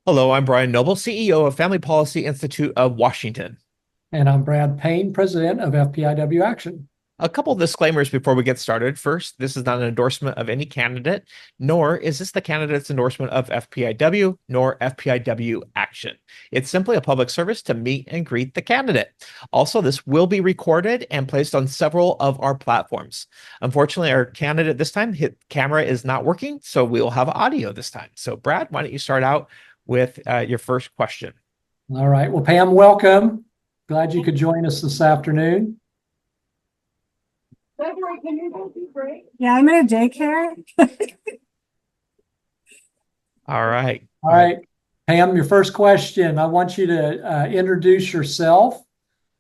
Hello, I'm Brian Noble, CEO of Family Policy Institute of Washington. And I'm Brad Payne, president of FPIW Action. A couple disclaimers before we get started. First, this is not an endorsement of any candidate, nor is this the candidate's endorsement of FPIW, nor FPIW Action. It's simply a public service to meet and greet the candidate. Also, this will be recorded and placed on several of our platforms. Unfortunately, our candidate this time, his camera is not working, so we will have audio this time. So, Brad, why don't you start out with your first question? All right. Well, Pam, welcome. Glad you could join us this afternoon. Yeah, I'm in a daycare. All right. All right. Pam, your first question. I want you to introduce yourself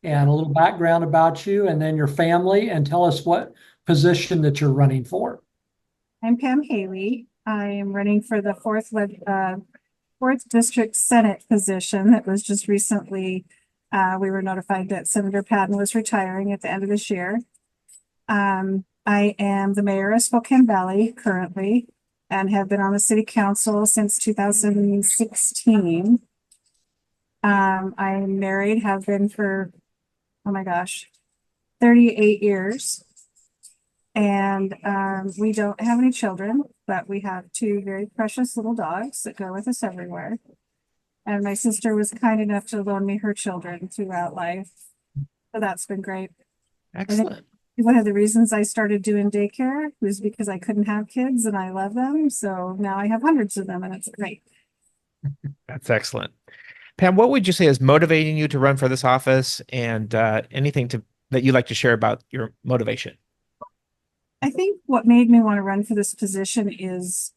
and a little background about you and then your family and tell us what position that you're running for. I'm Pam Haley. I am running for the fourth district Senate position that was just recently. We were notified that Senator Patton was retiring at the end of this year. I am the mayor of Spokane Valley currently and have been on the city council since 2016. I'm married, have been for, oh my gosh, 38 years. And we don't have any children, but we have two very precious little dogs that go with us everywhere. And my sister was kind enough to loan me her children throughout life. So that's been great. I think Excellent. one of the reasons I started doing daycare was because I couldn't have kids and I love them. So now I have hundreds of them and it's great. That's excellent. Pam, what would you say is motivating you to run for this office and anything that you'd like to share about your motivation? I think what made me want to run for this position is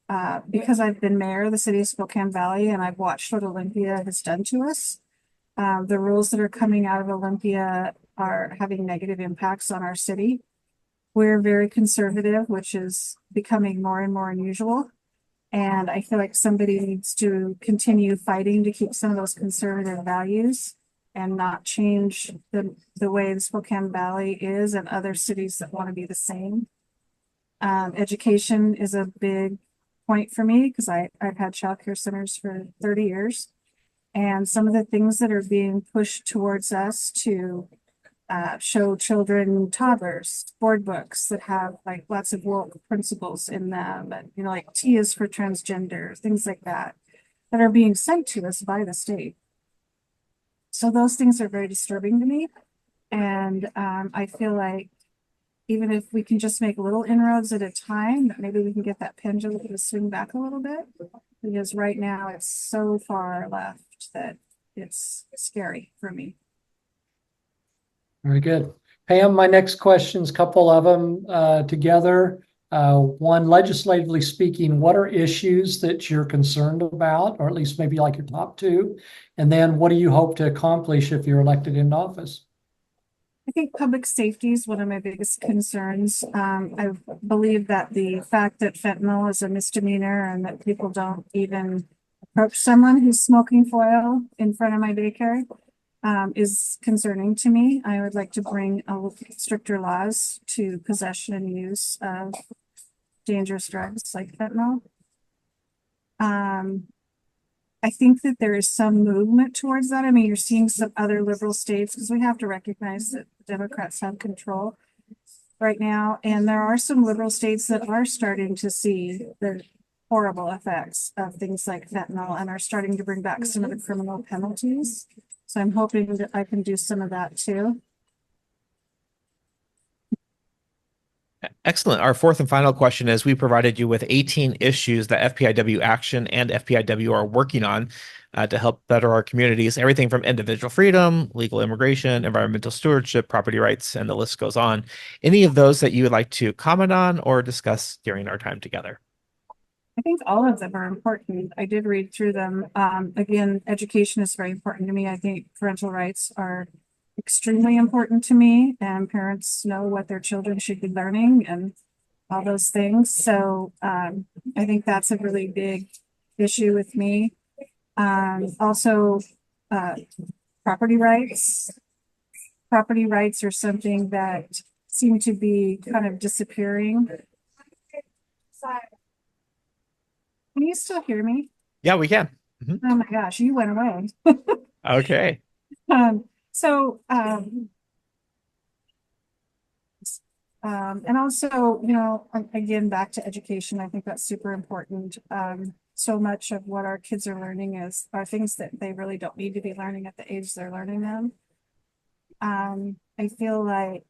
because I've been mayor of the city of Spokane Valley and I've watched what Olympia has done to us. The rules that are coming out of Olympia are having negative impacts on our city. We're very conservative, which is becoming more and more unusual. And I feel like somebody needs to continue fighting to keep some of those conservative values and not change the way the Spokane Valley is and other cities that want to be the same. Education is a big point for me because I've had childcare centers for 30 years. And some of the things that are being pushed towards us to show children toddlers board books that have like lots of woke principles in them, and like T is for transgender, things like that, that are being sent to us by the state. So those things are very disturbing to me. And I feel like even if we can just make little inroads at a time, maybe we can get that pendulum to swing back a little bit. Because right now it's so far left that it's scary for me. Very good. Pam, my next questions, couple of them together. One, legislatively speaking, what are issues that you're concerned about, or at least maybe like your top two? And then what do you hope to accomplish if you're elected into office? I think public safety is one of my biggest concerns. I believe that the fact that fentanyl is a misdemeanor and that people don't even approach someone who's smoking foil in front of my daycare is concerning to me. I would like to bring stricter laws to possession and use of dangerous drugs like fentanyl. I think that there is some movement towards that. I mean, you're seeing some other liberal states because we have to recognize that Democrats have control right now. And there are some liberal states that are starting to see the horrible effects of things like fentanyl and are starting to bring back some of the criminal penalties. So I'm hoping that I can do some of that too. Excellent. Our fourth and final question is we provided you with 18 issues that FPIW Action and FPIW are working on to help better our communities. Everything from individual freedom, legal immigration, environmental stewardship, property rights, and the list goes on. Any of those that you would like to comment on or discuss during our time together? I think all of them are important. I did read through them. Again, education is very important to me. I think parental rights are extremely important to me, and parents know what their children should be learning and all those things. So I think that's a really big issue with me. Also, property rights. Property rights are something that seem to be kind of disappearing. Can you still hear me? Yeah, we can. Oh my gosh, you went away. Okay. So, and also, again, back to education, I think that's super important. So much of what our kids are learning are things that they really don't need to be learning at the age they're learning them. I feel like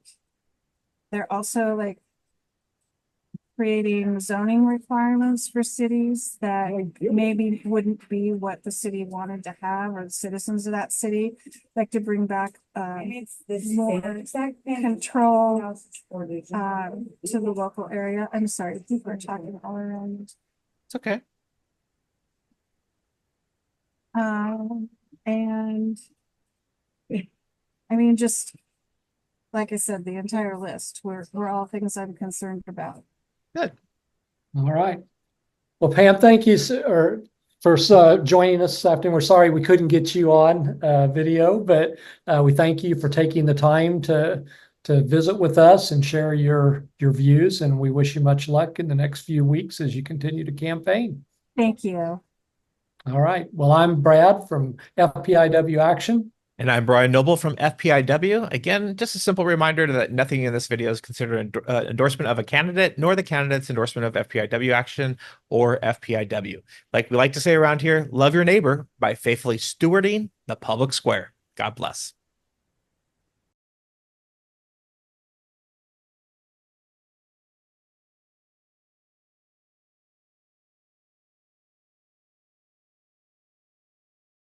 they're also like creating zoning requirements for cities that maybe wouldn't be what the city wanted to have, or the citizens of that city, like to bring back more control to the local area. I'm sorry, people are talking all around. It's okay. And I mean, just like I said, the entire list were all things I'm concerned about. Good. All right. Well, Pam, thank you for joining us this afternoon. We're sorry we couldn't get you on video, but we thank you for taking the time to visit with us and share your views. And we wish you much luck in the next few weeks as you continue to campaign. Thank you. All right. Well, I'm Brad from FPIW Action. And I'm Brian Noble from FPIW. Again, just a simple reminder that nothing in this video is considered an endorsement of a candidate, nor the candidate's endorsement of FPIW Action or FPIW. Like we like to say around here, love your neighbor by faithfully stewarding the public square. God bless.